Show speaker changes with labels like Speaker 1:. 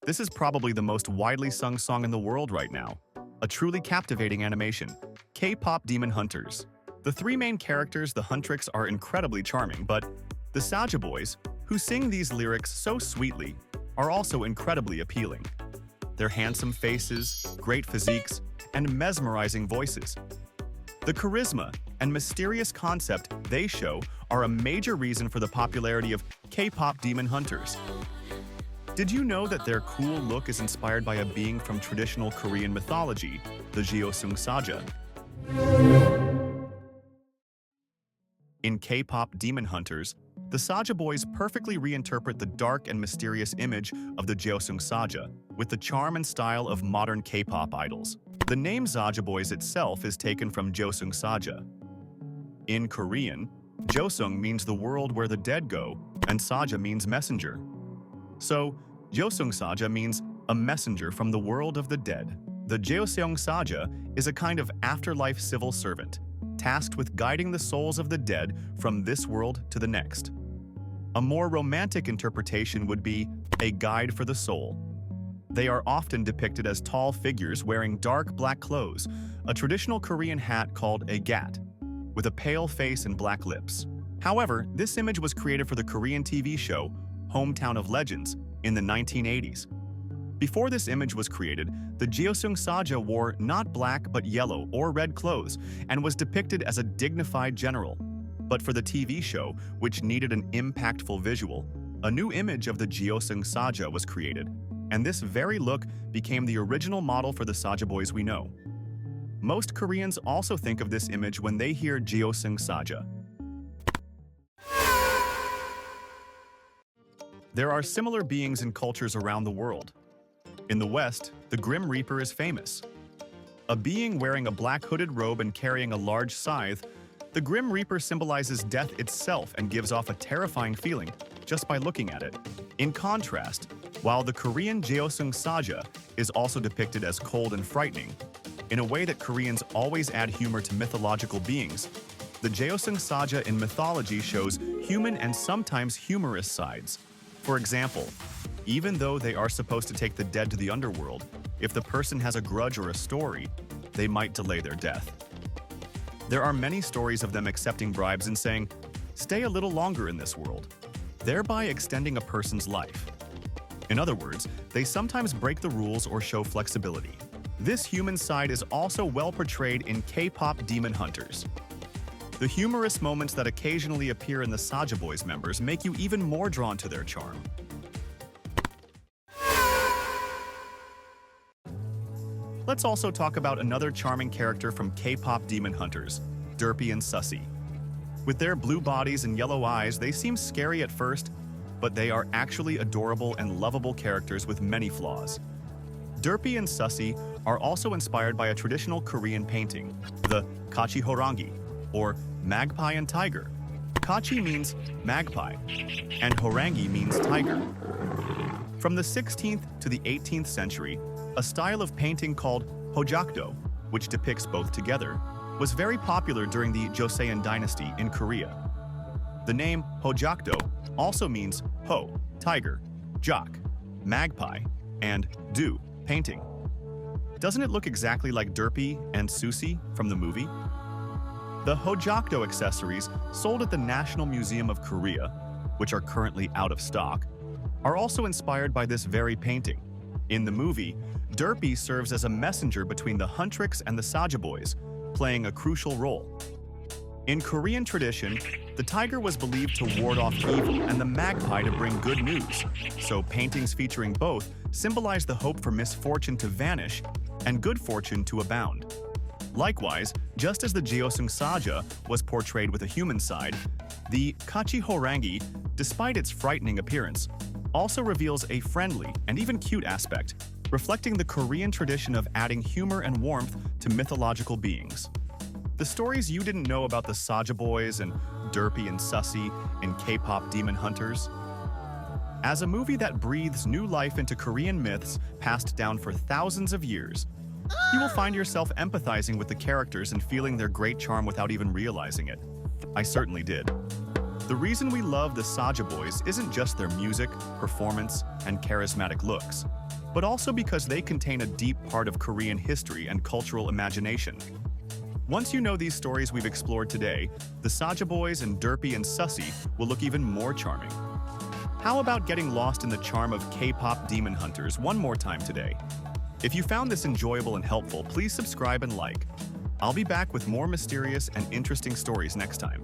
Speaker 1: This is probably the most widely sung song in the world right now. A truly captivating animation. K-pop Demon Hunters. The three main characters, the Huntrix, are incredibly charming, but the Saja Boys, who sing these lyrics so sweetly, are also incredibly appealing. Their handsome faces, great physiques, and mesmerizing voices. The charisma and mysterious concept they show are a major reason for the popularity of K-pop Demon Hunters. Did you know that their cool look is inspired by a being from traditional Korean mythology, the Jeosung Saja? In K-pop Demon Hunters, the Saja Boys perfectly reinterpret the dark and mysterious image of the Jeosung Saja with the charm and style of modern K-pop idols. The name Saja Boys itself is taken from Jeosung Saja. In Korean, Jeosung means the world where the dead go, and Saja means messenger. So, Jeosung Saja means a messenger from the world of the dead. The Jeosung Saja is a kind of afterlife civil servant, tasked with guiding the souls of the dead from this world to the next. A more romantic interpretation would be a guide for the soul. They are often depicted as tall figures wearing dark black clothes, a traditional Korean hat called a gat, with a pale face and black lips. However, this image was created for the Korean TV show Hometown of Legends in the 1980s. Before this image was created, the Jeosung Saja wore not black but yellow or red clothes and was depicted as a dignified general. But for the TV show, which needed an impactful visual, a new image of the Jeosung Saja was created, and this very look became the original model for the Saja Boys we know. Most Koreans also think of this image when they hear Jeosung Saja. There are similar beings in cultures around the world. In the West, the Grim Reaper is famous. A being wearing a black hooded robe and carrying a large scythe, the Grim Reaper symbolizes death itself and gives off a terrifying feeling just by looking at it. In contrast, while the Korean Jeosung Saja is also depicted as cold and frightening, in a way that Koreans always add humor to mythological beings, the Jeosung Saja in mythology shows human and sometimes humorous sides. For example, even though they are supposed to take the dead to the underworld, if the person has a grudge or a story, they might delay their death. There are many stories of them accepting bribes and saying, "Stay a little longer in this world," thereby extending a person's life. In other words, they sometimes break the rules or show flexibility. This human side is also well portrayed in K-pop Demon Hunters. The humorous moments that occasionally appear in the Saja Boys members make you even more drawn to their charm. Let's also talk about another charming character from K-pop Demon Hunters, Derpy and Sussy. With their blue bodies and yellow eyes, they seem scary at first, but they are actually adorable and lovable characters with many flaws. Derpy and Sussy are also inspired by a traditional Korean painting, the Kachi Horangi, or magpie and tiger. Kachi means magpie, and Horangi means tiger. From the 16th to the 18th century, a style of painting called Hojakdo, which depicts both together, was very popular during the Joseon dynasty in Korea. The name Hojakdo also means ho, tiger, jak, magpie, and do, painting. Doesn't it look exactly like Derpy and Susie from the movie? The Hojakdo accessories sold at the National Museum of Korea, which are currently out of stock, are also inspired by this very painting. In the movie, Derpy serves as a messenger between the Huntrix and the Saja Boys, playing a crucial role. In Korean tradition, the tiger was believed to ward off evil and the magpie to bring good news, so paintings featuring both symbolize the hope for misfortune to vanish and good fortune to abound. Likewise, just as the Jeosung Saja was portrayed with a human side, the Kachi Horangi, despite its frightening appearance, also reveals a friendly and even cute aspect, reflecting the Korean tradition of adding humor and warmth to mythological beings. The stories you didn't know about the Saja Boys and Derpy and Sussy in K-pop Demon Hunters? As a movie that breathes new life into Korean myths passed down for thousands of years, you will find yourself empathizing with the characters and feeling their great charm without even realizing it. I certainly did. The reason we love the Saja Boys isn't just their music, performance, and charismatic looks. but also because they contain a deep part of Korean history and cultural imagination. Once you know these stories we've explored today, the Saja Boys and Derpy and Sussy will look even more charming. How about getting lost in the charm of K-pop demon hunters one more time today? If you found this enjoyable and helpful, please subscribe and like. I'll be back with more mysterious and interesting stories next time.